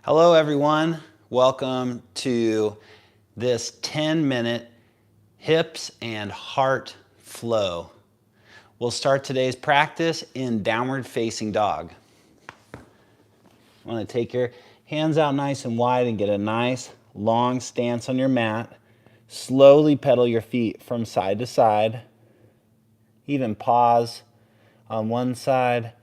Hello everyone, welcome to this 10-minute hips and heart flow. We'll start today's practice in downward facing dog. You want to take your hands out nice and wide and get a nice long stance on your mat. Slowly pedal your feet from side to side. Even pause on one side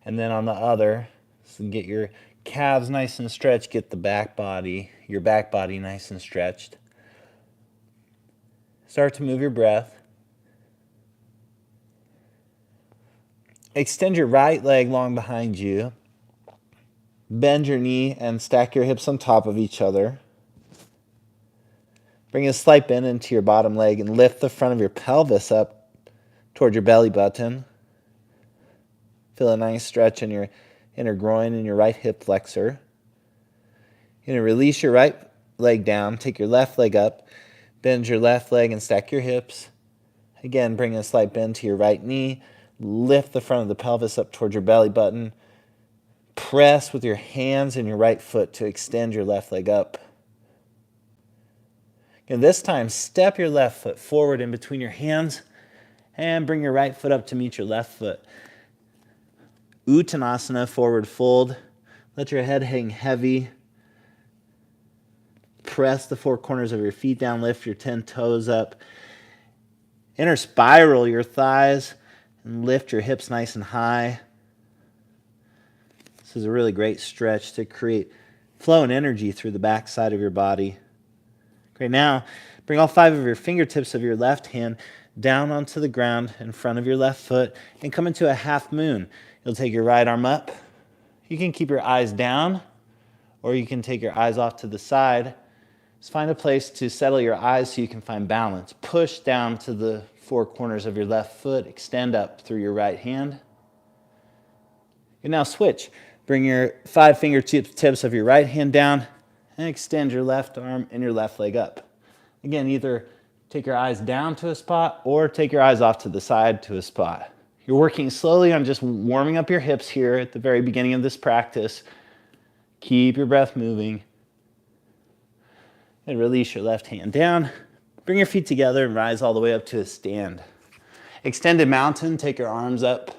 and then on the other. So get your calves nice and stretched, get the your back body nice and stretched. Start to move your breath. Extend your right leg long behind you. Bend your knee and stack your hips on top of each other. Bring a slight bend into your bottom leg and lift the front of your pelvis up toward your belly button. Feel a nice stretch in your inner groin and your right hip flexor. You're going to release your right leg down, take your left leg up, bend your left leg and stack your hips. Again, bring a slight bend to your right knee, lift the front of the pelvis up towards your belly button. Press with your hands and your right foot to extend your left leg up. And this time, step your left foot forward in between your hands and bring your right foot up to meet your left foot. Uttanasana, forward fold. Let your head hang heavy. Press the four corners of your feet down. Lift your 10 toes up. Inner spiral your thighs and lift your hips nice and high. This is a really great stretch to create flow and energy through the back side of your body. Great. Now, bring all 5 of your fingertips of your left hand down onto the ground in front of your left foot and come into a half moon. You'll take your right arm up. You can keep your eyes down, or you can take your eyes off to the side. Just find a place to settle your eyes so you can find balance. Push down to the 4 corners of your left foot. Extend up through your right hand. And now switch. Bring your 5 fingertips of your right hand down and extend your left arm and your left leg up. Again, either take your eyes down to a spot or take your eyes off to the side to a spot. You're working slowly on just warming up your hips here at the very beginning of this practice. Keep your breath moving. And release your left hand down. Bring your feet together and rise all the way up to a stand. Extended mountain, take your arms up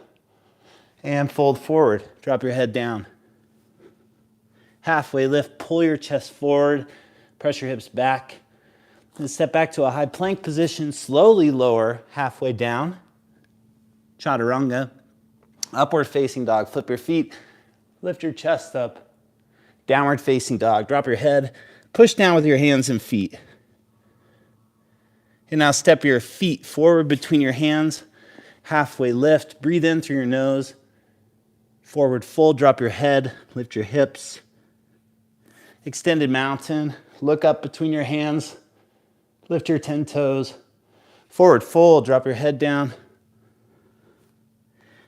and fold forward. Drop your head down. Halfway lift, pull your chest forward, press your hips back. And step back to a high plank position, slowly lower halfway down. Chaturanga, upward facing dog. Flip your feet, lift your chest up. Downward facing dog. Drop your head, push down with your hands and feet. And now step your feet forward between your hands. Halfway lift, breathe in through your nose. Forward fold, drop your head, lift your hips. Extended mountain, look up between your hands. Lift your 10 toes. Forward fold, drop your head down.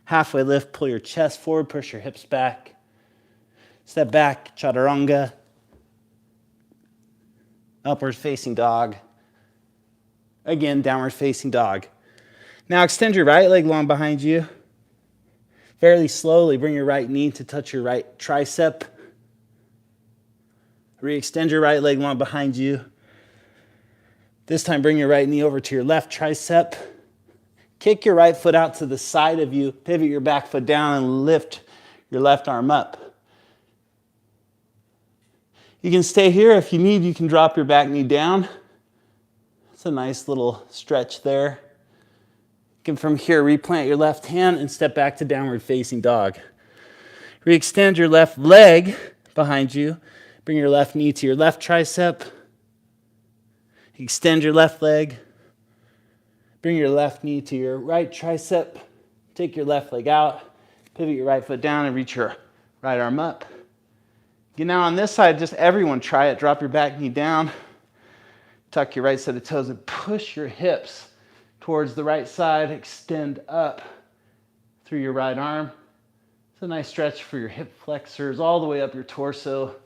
Halfway lift, pull your chest forward, push your hips back. Step back, chaturanga. Upward facing dog. Again, downward facing dog. Now extend your right leg long behind you. Fairly slowly, bring your right knee to touch your right tricep. Re-extend your right leg long behind you. This time, bring your right knee over to your left tricep. Kick your right foot out to the side of you. Pivot your back foot down and lift your left arm up. You can stay here. If you need, you can drop your back knee down. It's a nice little stretch there. You can, from here, replant your left hand and step back to downward facing dog. Re-extend your left leg behind you. Bring your left knee to your left tricep. Extend your left leg. Bring your left knee to your right tricep. Take your left leg out. Pivot your right foot down and reach your right arm up. Now on this side, just everyone try it. Drop your back knee down. Tuck your right set of toes and push your hips towards the right side. Extend up through your right arm. It's a nice stretch for your hip flexors all the way up your torso.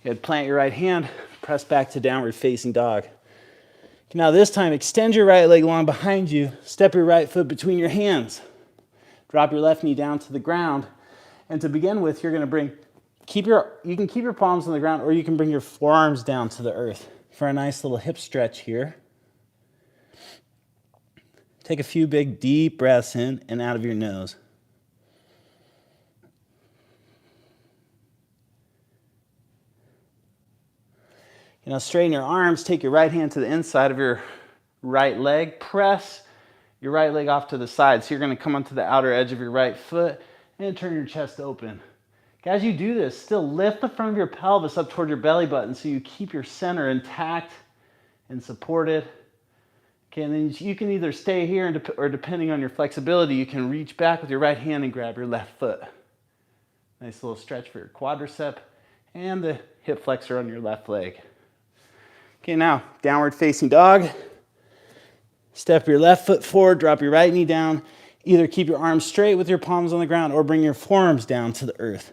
Good. Plant your right hand. Press back to downward facing dog. Now this time, extend your right leg long behind you. Step your right foot between your hands. Drop your left knee down to the ground. And to begin with, you're going to bring You can keep your palms on the ground, or you can bring your forearms down to the earth for a nice little hip stretch here. Take a few big deep breaths in and out of your nose. Straighten your arms, take your right hand to the inside of your right leg, press your right leg off to the side. So you're going to come onto the outer edge of your right foot and turn your chest open. As you do this, still lift the front of your pelvis up toward your belly button so you keep your center intact and supported. Okay, and then you can either stay here or depending on your flexibility, you can reach back with your right hand and grab your left foot. Nice little stretch for your quadricep and the hip flexor on your left leg. Okay, now downward facing dog. Step your left foot forward, drop your right knee down. Either keep your arms straight with your palms on the ground or bring your forearms down to the earth.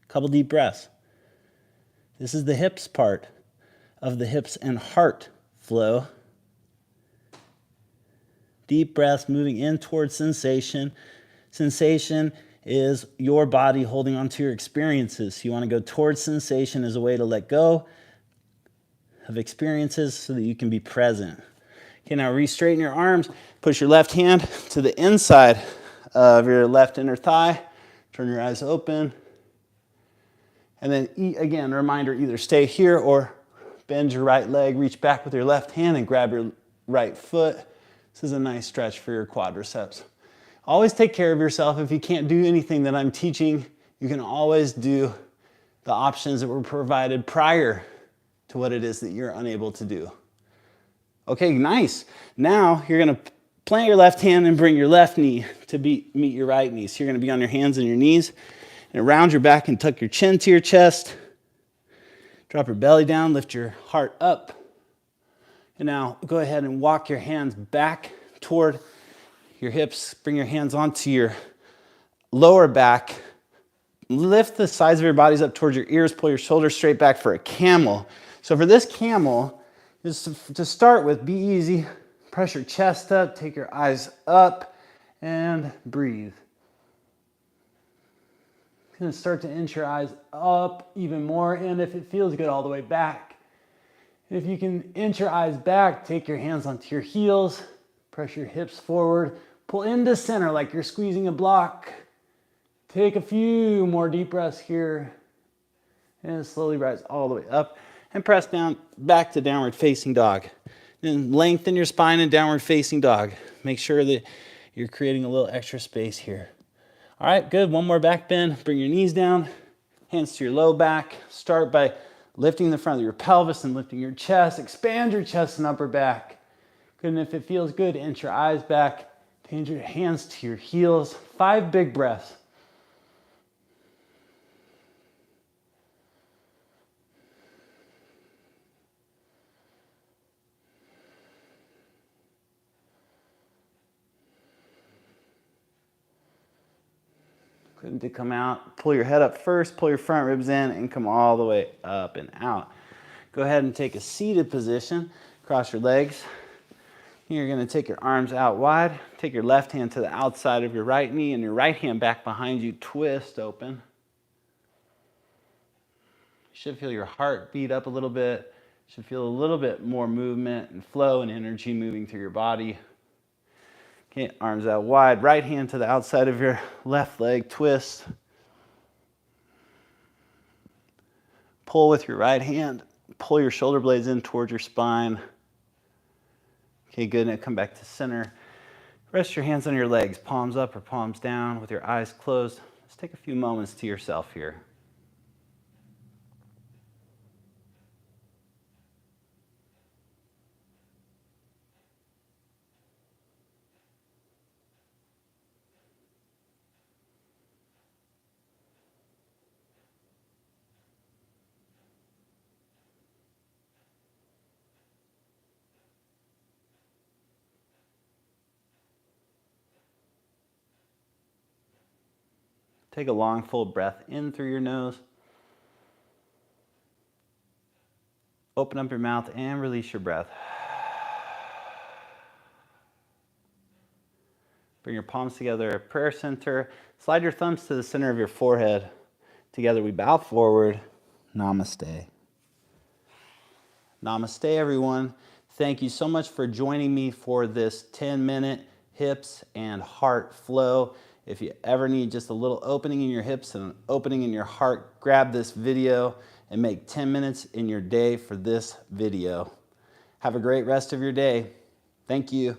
Couple deep breaths. This is the hips part of the hips and heart flow. Deep breaths moving in towards sensation. Sensation is your body holding on to your experiences. So you want to go towards sensation as a way to let go of experiences so that you can be present. Okay, now re-straighten your arms. Push your left hand to the inside of your left inner thigh. Turn your eyes open. And then, again, a reminder, either stay here or bend your right leg, reach back with your left hand and grab your right foot. This is a nice stretch for your quadriceps. Always take care of yourself. If you can't do anything that I'm teaching, you can always do the options that were provided prior to what it is that you're unable to do. Okay, nice. Now you're going to plant your left hand and bring your left knee to meet your right knee. So you're going to be on your hands and your knees and round your back and tuck your chin to your chest. Drop your belly down, lift your heart up. And now go ahead and walk your hands back toward your hips. Bring your hands onto your lower back. Lift the sides of your bodies up towards your ears. Pull your shoulders straight back for a camel. So for this camel, just to start with, be easy. Press your chest up, take your eyes up, and breathe. You're going to start to inch your eyes up even more, and if it feels good, all the way back. If you can inch your eyes back, take your hands onto your heels, press your hips forward, pull into center like you're squeezing a block. Take a few more deep breaths here, and slowly rise all the way up. And press down back to downward facing dog. Then lengthen your spine in downward facing dog. Make sure that you're creating a little extra space here. All right, good. One more back bend. Bring your knees down, hands to your low back. Start by lifting the front of your pelvis and lifting your chest. Expand your chest and upper back. Good, and if it feels good, inch your eyes back. Change your hands to your heels. 5 big breaths. Good to come out. Pull your head up first, pull your front ribs in, and come all the way up and out. Go ahead and take a seated position. Cross your legs. You're going to take your arms out wide. Take your left hand to the outside of your right knee and your right hand back behind you. Twist open. You should feel your heart beat up a little bit. You should feel a little bit more movement and flow and energy moving through your body. Okay, arms out wide. Right hand to the outside of your left leg. Twist. Pull with your right hand. Pull your shoulder blades in towards your spine. Okay, good. Now come back to center. Rest your hands on your legs, palms up or palms down with your eyes closed. Let's take a few moments to yourself here. Take a long, full breath in through your nose. Open up your mouth and release your breath. Bring your palms together at prayer center. Slide your thumbs to the center of your forehead. Together we bow forward. Namaste. Namaste, everyone. Thank you so much for joining me for this 10-minute hips and heart flow. If you ever need just a little opening in your hips and an opening in your heart, grab this video and make 10 minutes in your day for this video. Have a great rest of your day. Thank you.